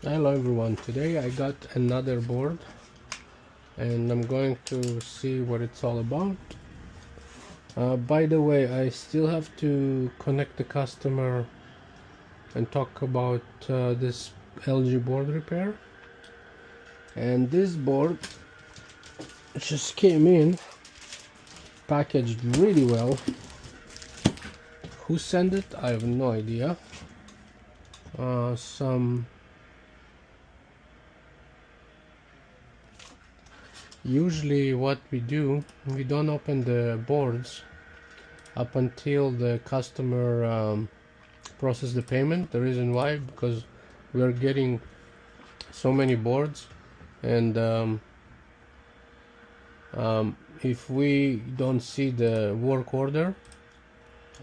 Hello everyone, today I got another board and I'm going to see what it's all about. By the way, I still have to connect the customer and talk about this LG board repair. And this board just came in packaged really well. Who sent it? I have no idea. Usually what we do, we don't open the boards up until the customer process the payment. The reason why, because we are getting so many boards, and if we don't see the work order,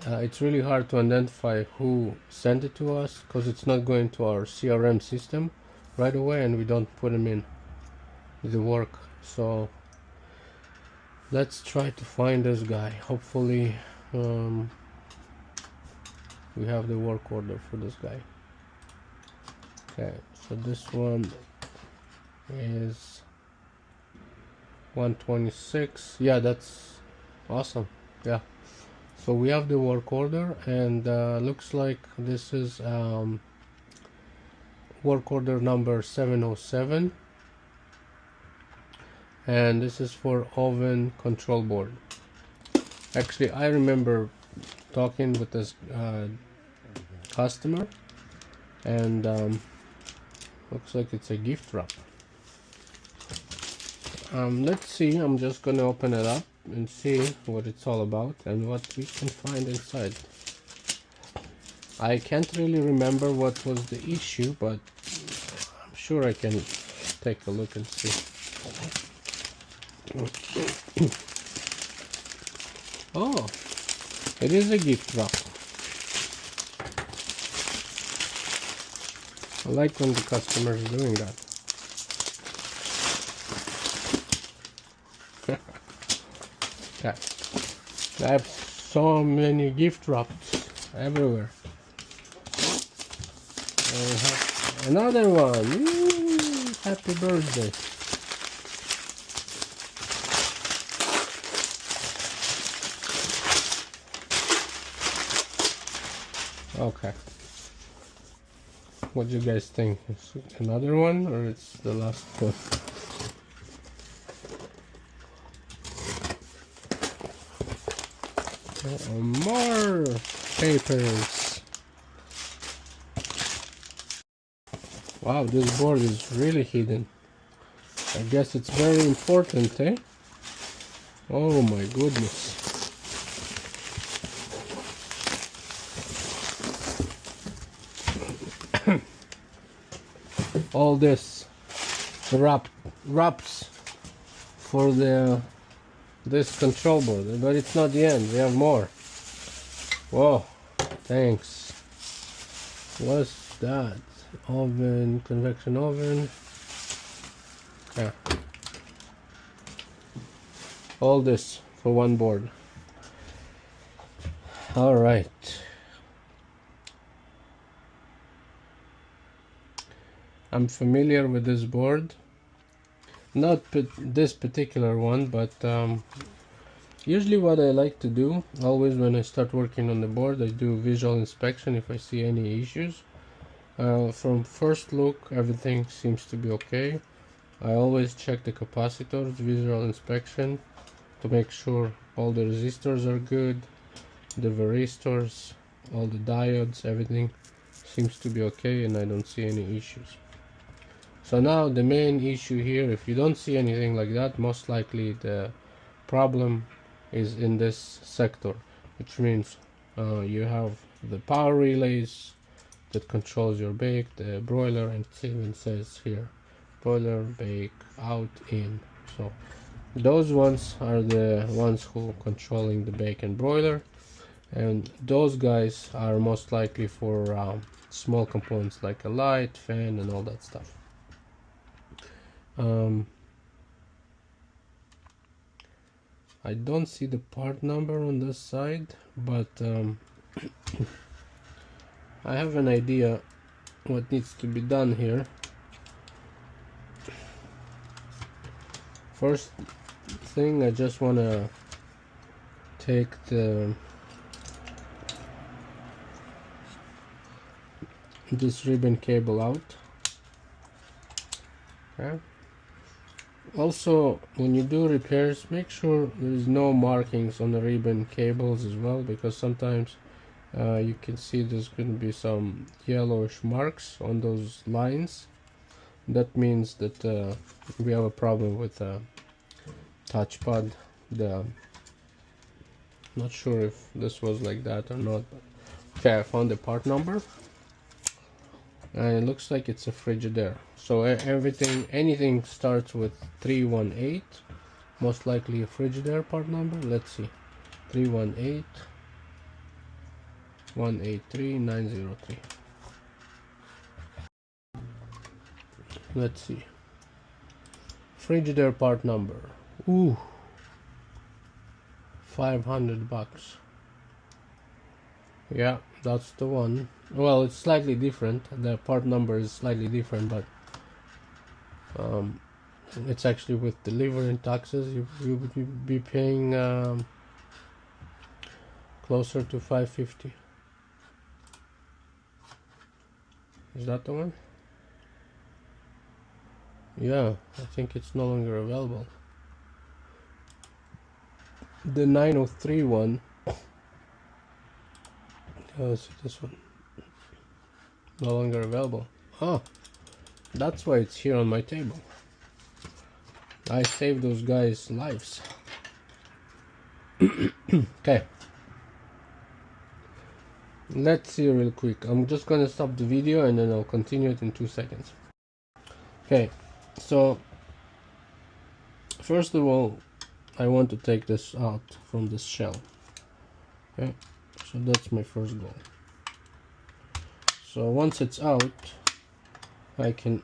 it's really hard to identify who sent it to us, because it's not going to our CRM system right away and we don't put them in the work. So let's try to find this guy. Hopefully we have the work order for this guy. Okay, so this one is 126. Yeah, that's awesome. Yeah, so we have the work order, and looks like this is work order number 707, and this is for oven control board. Actually, I remember talking with this customer, and looks like it's a gift wrap. Let's see, I'm just gonna open it up and see what it's all about and what we can find inside. I can't really remember what was the issue, but I'm sure I can take a look and see. Oh, it is a gift wrap. I like when the customer is doing that. Okay. I have so many gift wraps everywhere. And we have another one. Woo! Happy birthday. Okay. What do you guys think? Is it another one or it's the last one? More papers. Wow, this board is really hidden. I guess it's very important, eh? Oh my goodness. All this wraps for this control board, but it's not the end. We have more. Whoa, thanks. What's that? Oven, convection oven. Yeah. All this for one board. All right. I'm familiar with this board. Not this particular one, but usually what I like to do, always when I start working on the board, I do visual inspection if I see any issues. From first look, everything seems to be okay. I always check the capacitors, visual inspection, to make sure all the resistors are good, the varistors, all the diodes, everything seems to be okay, and I don't see any issues. So now the main issue here, if you don't see anything like that, most likely the problem is in this sector, which means you have the power relays that controls your bake, the broiler, and it even says here broiler, bake, out, in. So those ones are the ones who controlling the bake and broiler, and those guys are most likely for small components like a light, fan, and all that stuff. I don't see the part number on this side, but I have an idea what needs to be done here. First thing, I just want to take this ribbon cable out. Okay. Also, when you do repairs, make sure there is no markings on the ribbon cables as well, because sometimes you can see there's going to be some yellowish marks on those lines. That means that we have a problem with the touchpad. Not sure if this was like that or not. Okay, I found the part number, and it looks like it's a Frigidaire. So anything starts with 318, most likely a Frigidaire part number. Let's see, 318 183 903. Let's see, Frigidaire part number. Ooh, $500. Yeah, that's the one. Well, it's slightly different. The part number is slightly different, but it's actually with delivery and taxes. You would be paying closer to $550. Is that the one? Yeah, I think it's no longer available. The 903 one. Let's see, this one. No longer available. Oh, that's why it's here on my table. I saved those guys' lives. Okay. Let's see real quick. I'm just gonna stop the video and then I'll continue it in 2 seconds. Okay, so first of all, I want to take this out from this shell. Okay, so that's my first goal. So once it's out, I can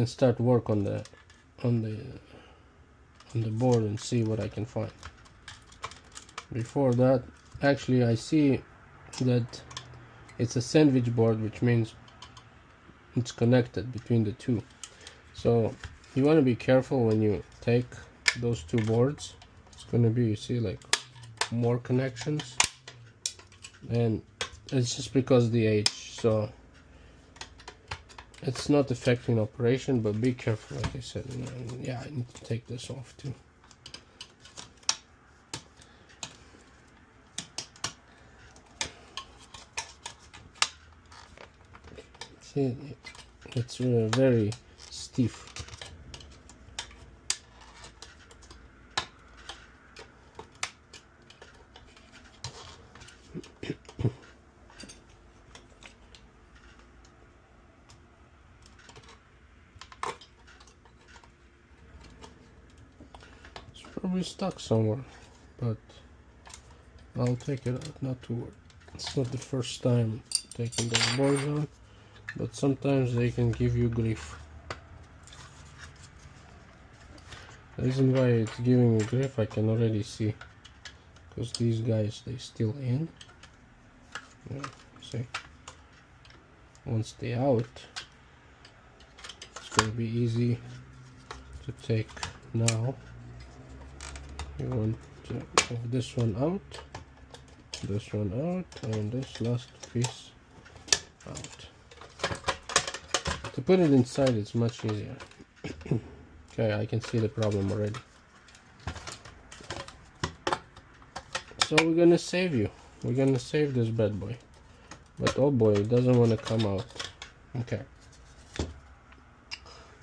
start work on the board and see what I can find. Before that, actually, I see that it's a sandwich board, which means it's connected between the two. So you want to be careful when you take those two boards. It's going to be, you see, like more connections, and it's just because of the age, so it's not affecting operation, but be careful, like I said. And yeah, I need to take this off too. See, it's very stiff. Probably stuck somewhere, but I'll take it out, not to worry. It's not the first time taking those boards on, but sometimes they can give you grief. The reason why it's giving me grief, I can already see, because these guys, they still in. Yeah, see, once they out, it's going to be easy to take now. You want to have this one out, and this last piece out. To put it inside, it's much easier. Okay, I can see the problem already. So we're gonna save you. We're gonna save this bad boy. But oh boy, it doesn't want to come out. Okay.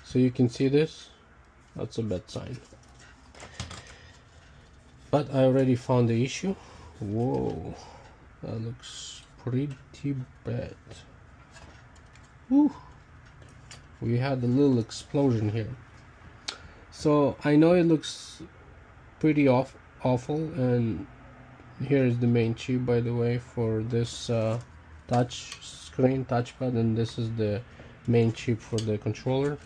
So you can see this. That's a bad sign. But I already found the issue. Whoa, that looks pretty bad. Woo. We had a little explosion here. So I know it looks pretty awful, and here is the main chip, by the way, for this touchpad, and this is the main chip for the controller.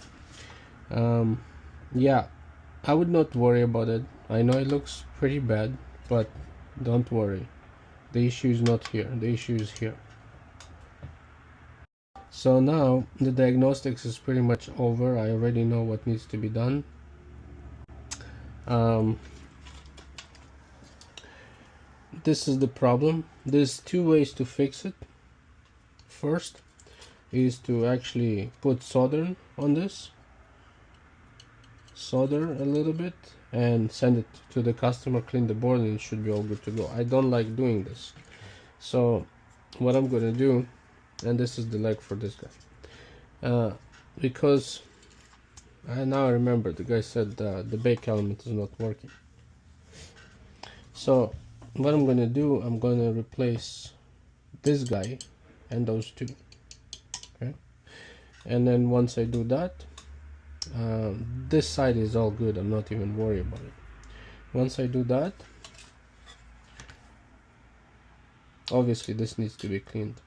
Yeah, I would not worry about it. I know it looks pretty bad, but don't worry. The issue is not here. The issue is here. So now the diagnostics is pretty much over. I already know what needs to be done. This is the problem. There's two ways to fix it. First is to actually put solder on this, solder a little bit, and send it to the customer, clean the board, and it should be all good to go. I don't like doing this, so what I'm gonna do, and this is the leg for this guy, because I now remember the guy said the bake element is not working. So what I'm gonna do, I'm gonna replace this guy and those two. Okay, and then once I do that, this side is all good. I'm not even worried about it. Once I do that, obviously this needs to be cleaned.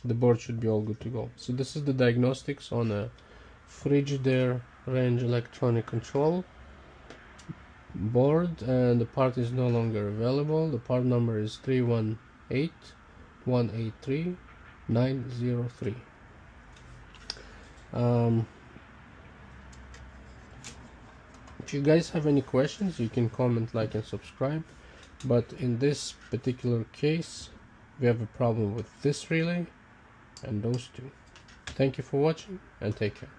The board should be all good to go. So this is the diagnostics on a Frigidaire range electronic control board, and the part is no longer available. The part number is 318-183-903. If you guys have any questions, you can comment, like, and subscribe. But in this particular case, we have a problem with this relay and those two. Thank you for watching, and take care.